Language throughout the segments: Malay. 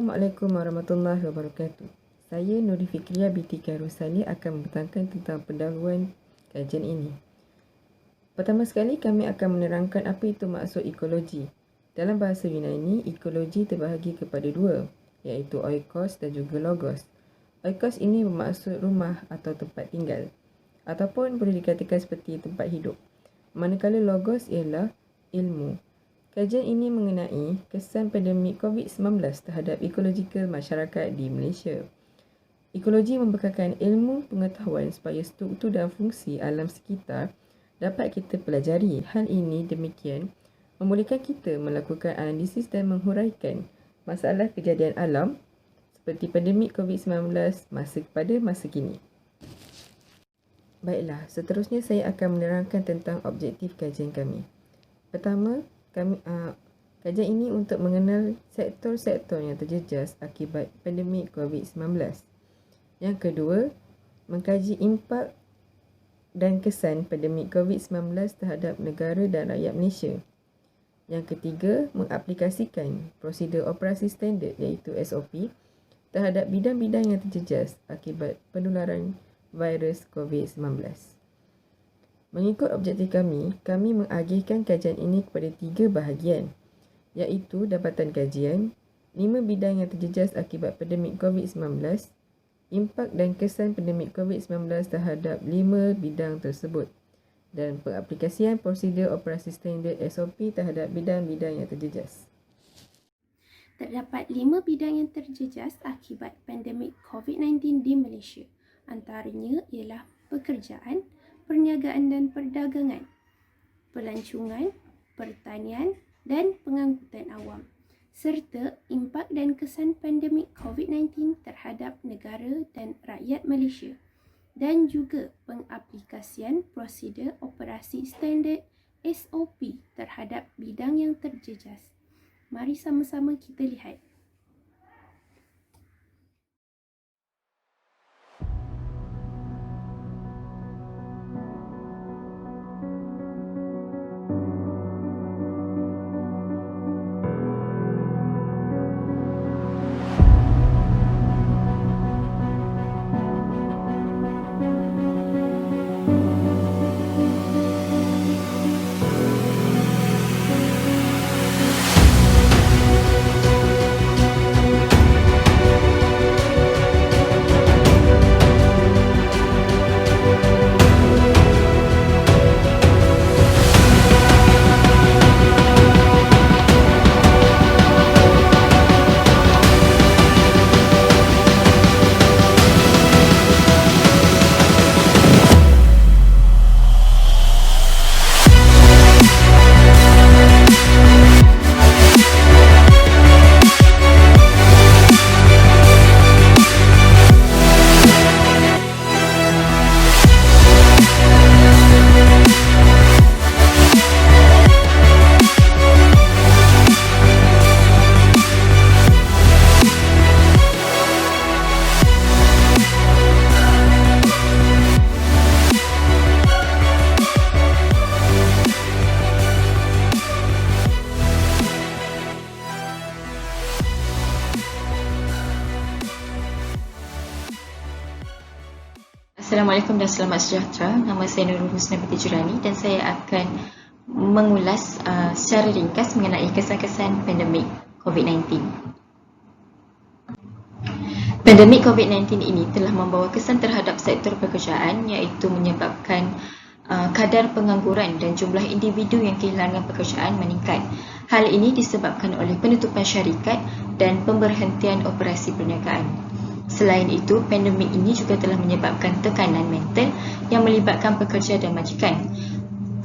Assalamualaikum warahmatullahi wabarakatuh. Saya Nuri Fikriah binti Rusali akan membentangkan tentang pendahuluan kajian ini. Pertama sekali, kami akan menerangkan apa itu maksud ekologi. Dalam bahasa Yunani, ekologi terbahagi kepada dua, iaitu oikos dan juga logos. Oikos ini bermaksud rumah atau tempat tinggal, ataupun boleh dikatakan seperti tempat hidup. Manakala logos ialah ilmu. Kajian ini mengenai kesan pandemik COVID-19 terhadap ekologikal masyarakat di Malaysia. Ekologi membekalkan ilmu pengetahuan supaya struktur dan fungsi alam sekitar dapat kita pelajari. Hal ini demikian membolehkan kita melakukan analisis dan menghuraikan masalah kejadian alam seperti pandemik COVID-19 pada masa kini. Baiklah, seterusnya saya akan menerangkan tentang objektif kajian kami. Pertama, kajian ini untuk mengenal sektor-sektor yang terjejas akibat pandemik COVID-19. Yang kedua, mengkaji impak dan kesan pandemik COVID-19 terhadap negara dan rakyat Malaysia. Yang ketiga, mengaplikasikan prosedur operasi standard iaitu SOP terhadap bidang-bidang yang terjejas akibat penularan virus COVID-19. Mengikut objektif kami mengagihkan kajian ini kepada 3 bahagian, iaitu dapatan kajian, 5 bidang yang terjejas akibat pandemik COVID-19, impak dan kesan pandemik COVID-19 terhadap 5 bidang tersebut, dan pengaplikasian prosedur operasi standard SOP terhadap bidang-bidang yang terjejas. Terdapat 5 bidang yang terjejas akibat pandemik COVID-19 di Malaysia. Antaranya ialah pekerjaan, perniagaan dan perdagangan, pelancongan, pertanian dan pengangkutan awam, serta impak dan kesan pandemik COVID-19 terhadap negara dan rakyat Malaysia, dan juga pengaplikasian prosedur operasi standard SOP terhadap bidang yang terjejas. Mari sama-sama kita lihat. Assalamualaikum dan selamat sejahtera. Nama saya Nurul Husna binti Jurani dan saya akan mengulas secara ringkas mengenai kesan-kesan pandemik COVID-19. Pandemik COVID-19 ini telah membawa kesan terhadap sektor pekerjaan, iaitu menyebabkan kadar pengangguran dan jumlah individu yang kehilangan pekerjaan meningkat. Hal ini disebabkan oleh penutupan syarikat dan pemberhentian operasi perniagaan. Selain itu, pandemik ini juga telah menyebabkan tekanan mental yang melibatkan pekerja dan majikan.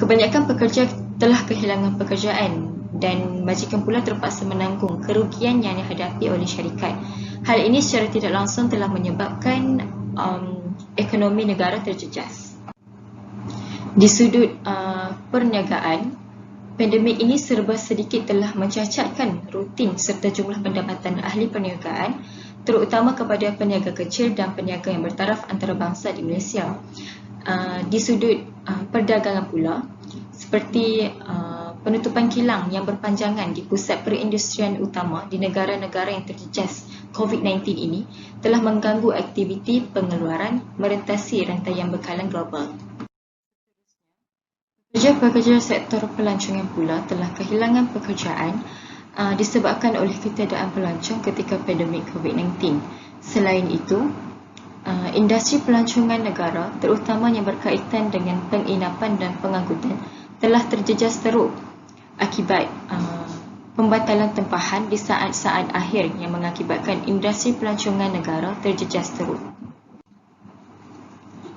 Kebanyakan pekerja telah kehilangan pekerjaan dan majikan pula terpaksa menanggung kerugian yang dihadapi oleh syarikat. Hal ini secara tidak langsung telah menyebabkan ekonomi negara terjejas. Di sudut perniagaan, pandemik ini serba sedikit telah mencacatkan rutin serta jumlah pendapatan ahli perniagaan, terutama kepada peniaga kecil dan peniaga yang bertaraf antarabangsa di Malaysia. Di sudut perdagangan pula, seperti penutupan kilang yang berpanjangan di pusat perindustrian utama di negara-negara yang terjejas COVID-19 ini telah mengganggu aktiviti pengeluaran merentasi rantaian bekalan global. Pekerja-pekerja sektor pelancongan pula telah kehilangan pekerjaan disebabkan oleh ketiadaan pelancong ketika pandemik COVID-19. Selain itu, industri pelancongan negara, terutama yang berkaitan dengan penginapan dan pengangkutan, telah terjejas teruk akibat pembatalan tempahan di saat-saat akhir yang mengakibatkan industri pelancongan negara terjejas teruk.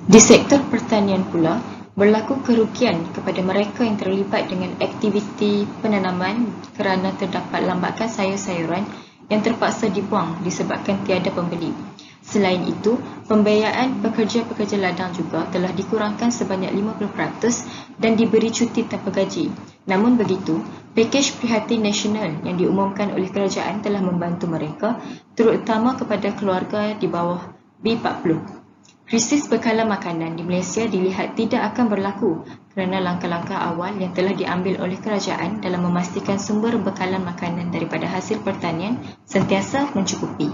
Di sektor pertanian pula, berlaku kerugian kepada mereka yang terlibat dengan aktiviti penanaman kerana terdapat lambakan sayur-sayuran yang terpaksa dibuang disebabkan tiada pembeli. Selain itu, pembiayaan pekerja-pekerja ladang juga telah dikurangkan sebanyak 50% dan diberi cuti tanpa gaji. Namun begitu, pakej prihatin nasional yang diumumkan oleh kerajaan telah membantu mereka, terutama kepada keluarga di bawah B40. Krisis bekalan makanan di Malaysia dilihat tidak akan berlaku kerana langkah-langkah awal yang telah diambil oleh kerajaan dalam memastikan sumber bekalan makanan daripada hasil pertanian sentiasa mencukupi.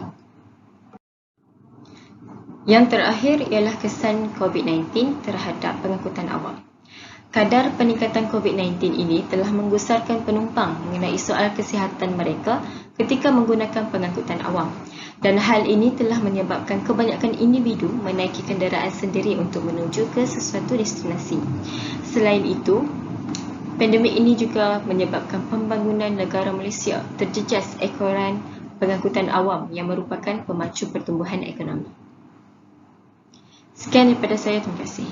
Yang terakhir ialah kesan COVID-19 terhadap pengangkutan awam. Kadar peningkatan COVID-19 ini telah menggusarkan penumpang mengenai soal kesihatan mereka ketika menggunakan pengangkutan awam. Dan hal ini telah menyebabkan kebanyakan individu menaiki kenderaan sendiri untuk menuju ke sesuatu destinasi. Selain itu, pandemik ini juga menyebabkan pembangunan negara Malaysia terjejas ekoran pengangkutan awam yang merupakan pemacu pertumbuhan ekonomi. Sekian daripada saya, terima kasih.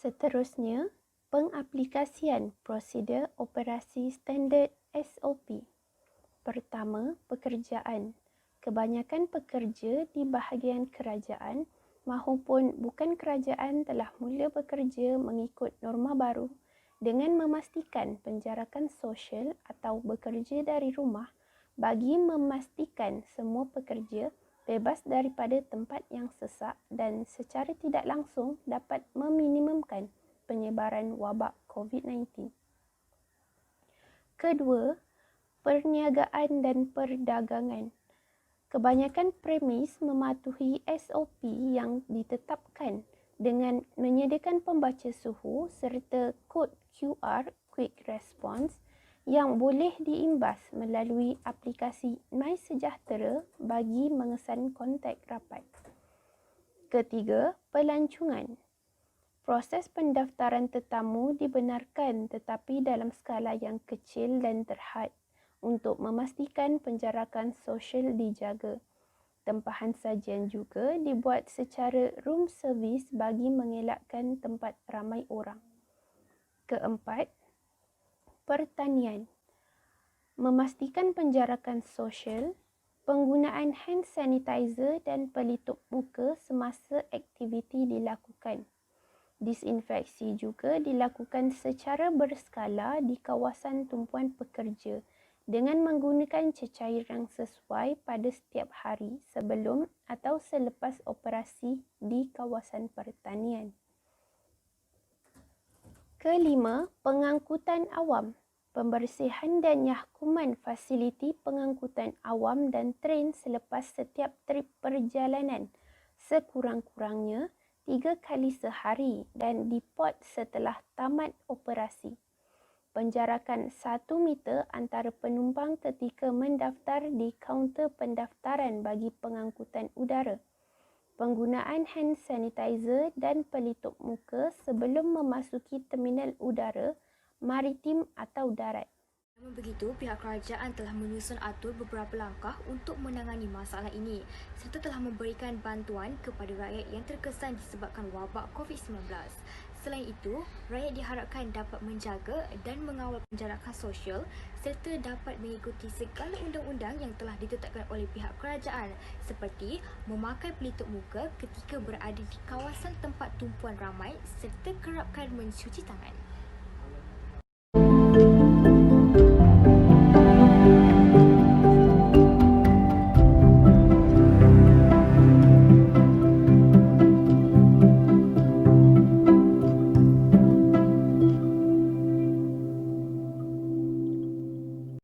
Seterusnya, pengaplikasian prosedur operasi standard SOP. Pertama, pekerjaan. Kebanyakan pekerja di bahagian kerajaan maupun bukan kerajaan telah mula bekerja mengikut norma baru dengan memastikan penjarakan sosial atau bekerja dari rumah bagi memastikan semua pekerja bebas daripada tempat yang sesak dan secara tidak langsung dapat meminimumkan penyebaran wabak COVID-19. Kedua, perniagaan dan perdagangan. Kebanyakan premis mematuhi SOP yang ditetapkan dengan menyediakan pembaca suhu serta kod QR Quick Response yang boleh diimbas melalui aplikasi MySejahtera bagi mengesan kontak rapat. Ketiga, pelancongan. Proses pendaftaran tetamu dibenarkan tetapi dalam skala yang kecil dan terhad untuk memastikan penjarakan sosial dijaga. Tempahan sajian juga dibuat secara room service bagi mengelakkan tempat ramai orang. Keempat, pertanian. Memastikan penjarakan sosial, penggunaan hand sanitizer dan pelitup muka semasa aktiviti dilakukan. Disinfeksi juga dilakukan secara berskala di kawasan tumpuan pekerja dengan menggunakan cecair yang sesuai pada setiap hari sebelum atau selepas operasi di kawasan pertanian. Kelima, pengangkutan awam. Pembersihan dan yahkuman fasiliti pengangkutan awam dan tren selepas setiap trip perjalanan sekurang-kurangnya 3 kali sehari dan dipot setelah tamat operasi. Penjarakan 1 meter antara penumpang ketika mendaftar di kaunter pendaftaran bagi pengangkutan udara. Penggunaan hand sanitizer dan pelitup muka sebelum memasuki terminal udara, maritim atau darat. Namun begitu, pihak kerajaan telah menyusun atur beberapa langkah untuk menangani masalah ini serta telah memberikan bantuan kepada rakyat yang terkesan disebabkan wabak COVID-19. Selain itu, rakyat diharapkan dapat menjaga dan mengawal penjarakan sosial serta dapat mengikuti segala undang-undang yang telah ditetapkan oleh pihak kerajaan seperti memakai pelitup muka ketika berada di kawasan tempat tumpuan ramai serta kerapkan mencuci tangan.